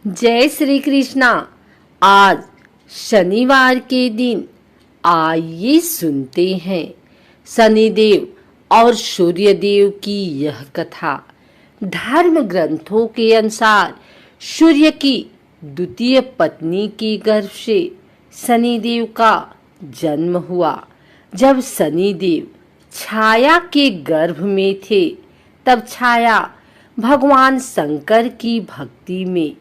जय श्री कृष्णा। आज शनिवार के दिन आइए सुनते हैं शनिदेव और सूर्यदेव की यह कथा। धर्म ग्रंथों के अनुसार सूर्य की द्वितीय पत्नी के गर्भ से शनिदेव का जन्म हुआ। जब शनिदेव छाया के गर्भ में थे तब छाया भगवान शंकर की भक्ति में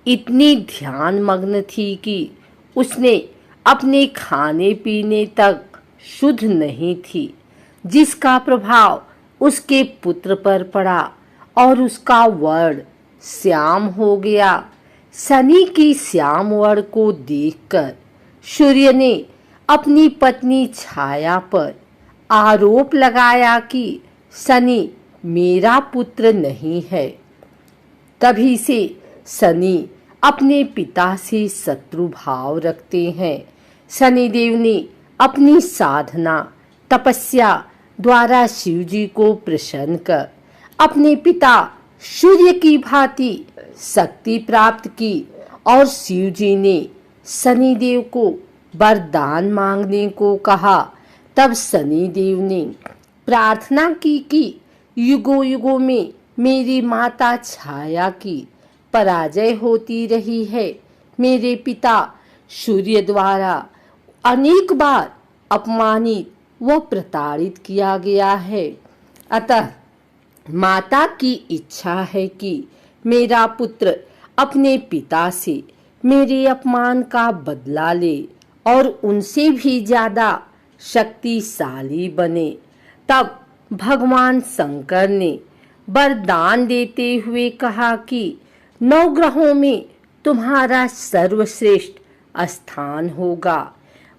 इतनी ध्यान मग्न थी कि उसने अपने खाने पीने तक शुद्ध नहीं थी, जिसका प्रभाव उसके पुत्र पर पड़ा और उसका वर्ण श्याम हो गया। शनि की श्याम वर्ण को देखकर सूर्य ने अपनी पत्नी छाया पर आरोप लगाया कि शनि मेरा पुत्र नहीं है। तभी से शनि अपने पिता से शत्रु भाव रखते हैं। शनिदेव ने अपनी साधना तपस्या द्वारा शिव जी को प्रसन्न कर अपने पिता सूर्य की भांति शक्ति प्राप्त की और शिव जी ने शनिदेव को वरदान मांगने को कहा। तब शनिदेव ने प्रार्थना की कि युगों युगों में मेरी माता छाया की पराजय होती रही है। मेरे पिता सूर्य द्वारा अनेक बार अपमानित व प्रताड़ित किया गया है। अतः माता की इच्छा है कि मेरा पुत्र अपने पिता से मेरे अपमान का बदला ले और उनसे भी ज्यादा शक्तिशाली बने। तब भगवान शंकर ने वरदान देते हुए कहा कि 9 ग्रहों में तुम्हारा सर्वश्रेष्ठ स्थान होगा।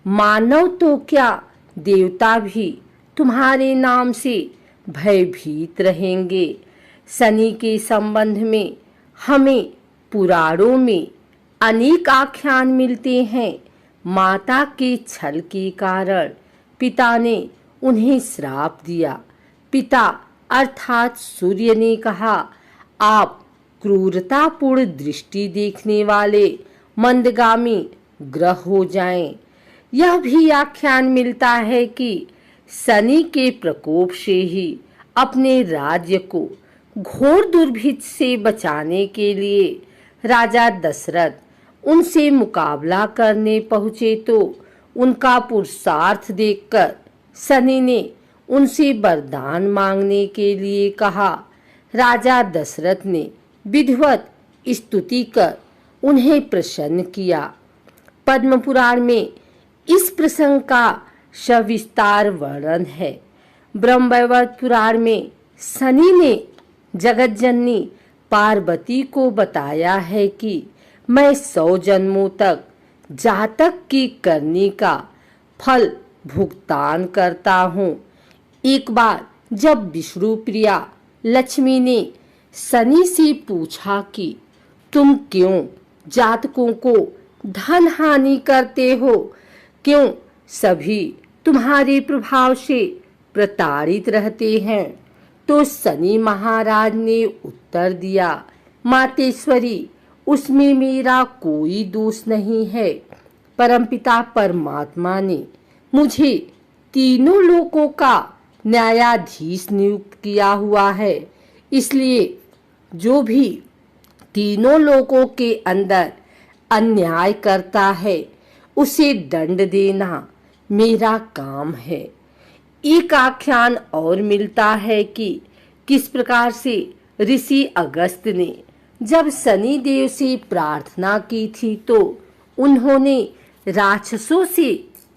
मानव तो क्या, देवता भी तुम्हारे नाम से भयभीत रहेंगे। शनि के संबंध में हमें पुराणों में अनेक आख्यान मिलते हैं। माता के छल के कारण पिता ने उन्हें श्राप दिया। पिता अर्थात सूर्य ने कहा, आप क्रूरतापूर्ण दृष्टि देखने वाले मंदगामी ग्रह हो जाएं। यह भी आख्यान मिलता है कि शनि के प्रकोप से ही अपने राज्य को घोर दुर्भिक्ष से बचाने के लिए राजा दशरथ उनसे मुकाबला करने पहुंचे तो उनका पुरुषार्थ देखकर शनि ने उनसे वरदान मांगने के लिए कहा। राजा दशरथ ने विधिवत स्तुति कर उन्हें प्रसन्न किया। पद्म पुराण में इस प्रसंग का सविस्तार वर्णन है। ब्रह्मवैवर्त पुराण में शनि ने जगत जननी पार्वती को बताया है कि मैं 100 जन्मों तक जातक की करनी का फल भुगतान करता हूँ। एक बार जब विष्णु प्रिया लक्ष्मी ने शनि से पूछा कि तुम क्यों जातकों को धन हानि करते हो, क्यों सभी तुम्हारे प्रभाव से प्रताड़ित रहते हैं, तो शनि महाराज ने उत्तर दिया, मातेश्वरी, उसमें मेरा कोई दोष नहीं है। परमपिता परमात्मा ने मुझे तीनों लोकों का न्यायाधीश नियुक्त किया हुआ है, इसलिए जो भी तीनों लोकों के अंदर अन्याय करता है उसे दंड देना मेरा काम है। एक आख्यान और मिलता है कि किस प्रकार से ऋषि अगस्त ने जब शनि देव से प्रार्थना की थी तो उन्होंने राक्षसों से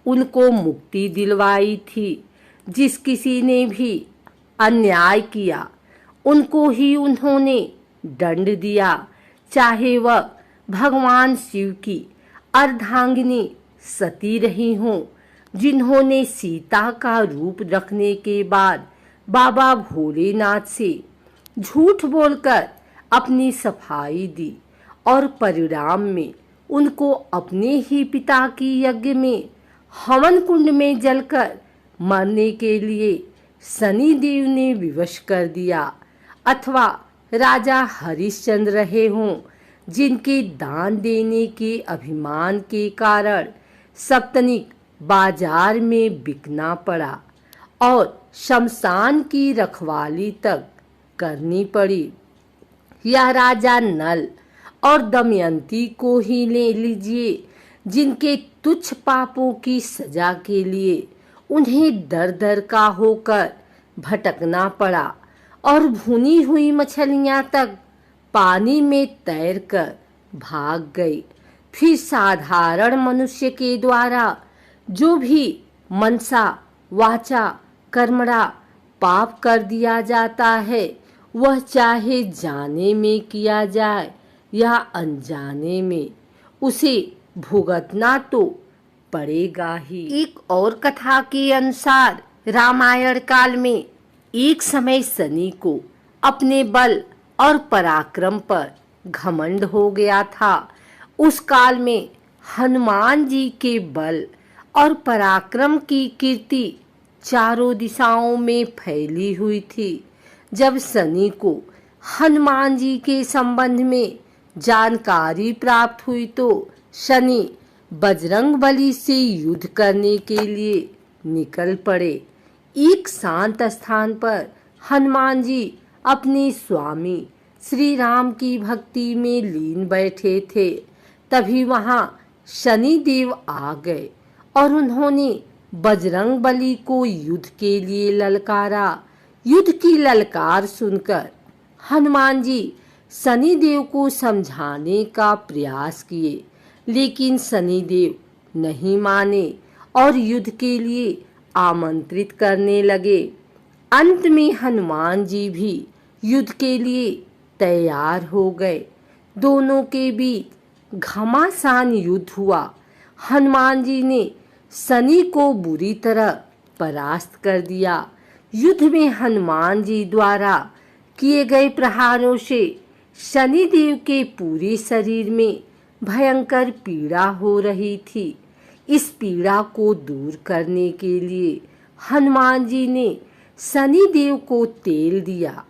उनको मुक्ति दिलवाई थी। जिस किसी ने भी अन्याय किया उनको ही उन्होंने दंड दिया, चाहे वह भगवान शिव की अर्धांगिनी सती रही हों, जिन्होंने सीता का रूप रखने के बाद बाबा भोलेनाथ से झूठ बोलकर अपनी सफाई दी और परिणाम में उनको अपने ही पिता की यज्ञ में हवन कुंड में जलकर मरने के लिए शनि देव ने विवश कर दिया। अथवा राजा हरिश्चंद्र रहे हों, जिनके दान देने के अभिमान के कारण सप्तनिक बाजार में बिकना पड़ा और शमशान की रखवाली तक करनी पड़ी। यह राजा नल और दमयंती को ही ले लीजिए, जिनके तुच्छ पापों की सजा के लिए उन्हें दर दर का होकर भटकना पड़ा और भुनी हुई मछलियां तक पानी में तैरकर भाग गई। फिर साधारण मनुष्य के द्वारा जो भी मनसा वाचा कर्मणा पाप कर दिया जाता है, वह चाहे जाने में किया जाए या अनजाने में, उसे भुगतना तो पड़ेगा ही। एक और कथा के अनुसार रामायण काल में एक समय शनि को अपने बल और पराक्रम पर घमंड हो गया था। उस काल में हनुमान जी के बल और पराक्रम की कीर्ति चारों दिशाओं में फैली हुई थी। जब शनि को हनुमान जी के संबंध में जानकारी प्राप्त हुई तो शनि बजरंगबली से युद्ध करने के लिए निकल पड़े। एक शांत स्थान पर हनुमान जी अपने स्वामी श्री राम की भक्ति में लीन बैठे थे। तभी वहां शनि देव आ गए और उन्होंने बजरंगबली को युद्ध के लिए ललकारा। युद्ध की ललकार सुनकर हनुमान जी शनि देव को समझाने का प्रयास किए, लेकिन शनि देव नहीं माने और युद्ध के लिए आमंत्रित करने लगे। अंत में हनुमान जी भी युद्ध के लिए तैयार हो गए। दोनों के बीच घमासान युद्ध हुआ। हनुमान जी ने शनि को बुरी तरह परास्त कर दिया। युद्ध में हनुमान जी द्वारा किए गए प्रहारों से शनि देव के पूरे शरीर में भयंकर पीड़ा हो रही थी। इस पीड़ा को दूर करने के लिए हनुमान जी ने शनि देव को तेल दिया।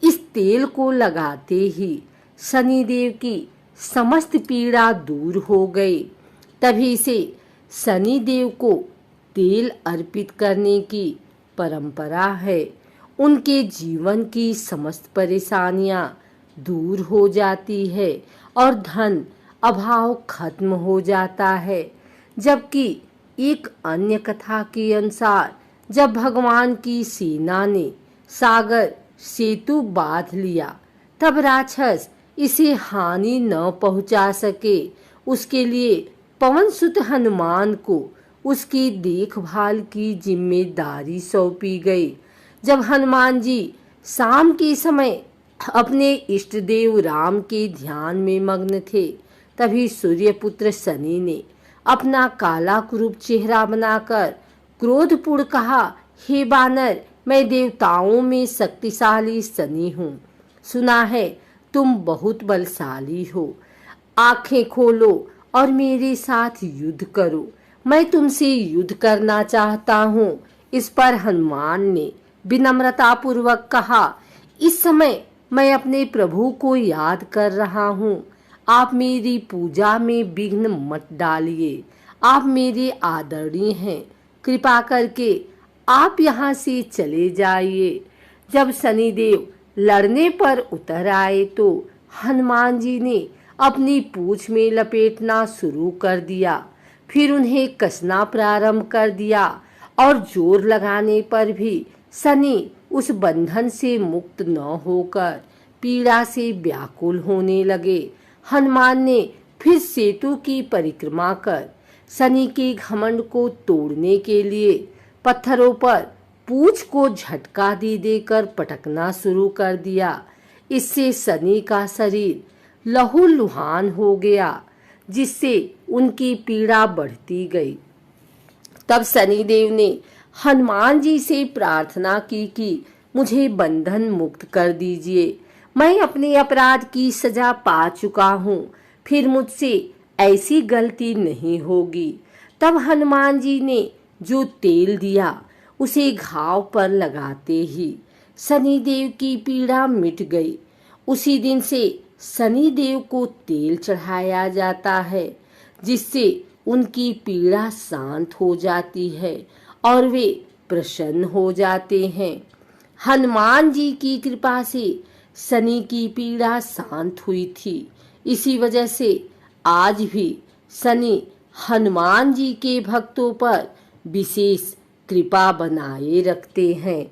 इस तेल को लगाते ही शनि देव की समस्त पीड़ा दूर हो गई। तभी से शनि देव को तेल अर्पित करने की परंपरा है। उनके जीवन की समस्त परेशानियां दूर हो जाती है और धन अभाव खत्म हो जाता है। जबकि एक अन्य कथा के अनुसार जब भगवान की सेना ने सागर सेतु बांध लिया, तब राक्षस इसे हानि न पहुंचा सके, उसके लिए पवन सुत हनुमान को उसकी देखभाल की जिम्मेदारी सौंपी गई। जब हनुमान जी शाम के समय अपने इष्ट देव राम के ध्यान में मग्न थे, तभी सूर्यपुत्र शनि ने अपना काला कुरूप चेहरा बनाकर क्रोधपूर्ण कहा, हे बानर, मैं देवताओं में शक्तिशाली शनि हूँ। सुना है तुम बहुत बलशाली हो। आंखें खोलो और मेरे साथ युद्ध करो। मैं तुमसे युद्ध करना चाहता हूँ। इस पर हनुमान ने विनम्रता पूर्वक कहा, इस समय मैं अपने प्रभु को याद कर रहा हूँ। आप मेरी पूजा में विघ्न मत डालिए। आप मेरे आदरणीय हैं। कृपा करके आप यहाँ से चले जाइए। जब शनिदेव लड़ने पर उतर आए तो हनुमान जी ने अपनी पूंछ में लपेटना शुरू कर दिया। फिर उन्हें कसना प्रारंभ कर दिया और जोर लगाने पर भी शनि उस बंधन से मुक्त न होकर पीड़ा से व्याकुल होने लगे। हनुमान ने फिर सेतु की परिक्रमा कर शनि के घमंड को तोड़ने के लिए पत्थरों पर पूंछ को झटका दे देकर पटकना शुरू कर दिया। इससे शनि का शरीर लहूलुहान हो गया, जिससे उनकी पीड़ा बढ़ती गई। तब शनिदेव ने हनुमान जी से प्रार्थना की कि मुझे बंधन मुक्त कर दीजिए। मैं अपने अपराध की सजा पा चुका हूँ, फिर मुझसे ऐसी गलती नहीं होगी। तब हनुमान जी ने जो तेल दिया उसे घाव पर लगाते ही शनिदेव की पीड़ा मिट गई। उसी दिन से शनि देव को तेल चढ़ाया जाता है, जिससे उनकी पीड़ा शांत हो जाती है और वे प्रसन्न हो जाते हैं। हनुमान जी की कृपा से शनि की पीड़ा शांत हुई थी। इसी वजह से आज भी शनि हनुमान जी के भक्तों पर विशेष कृपा बनाए रखते हैं।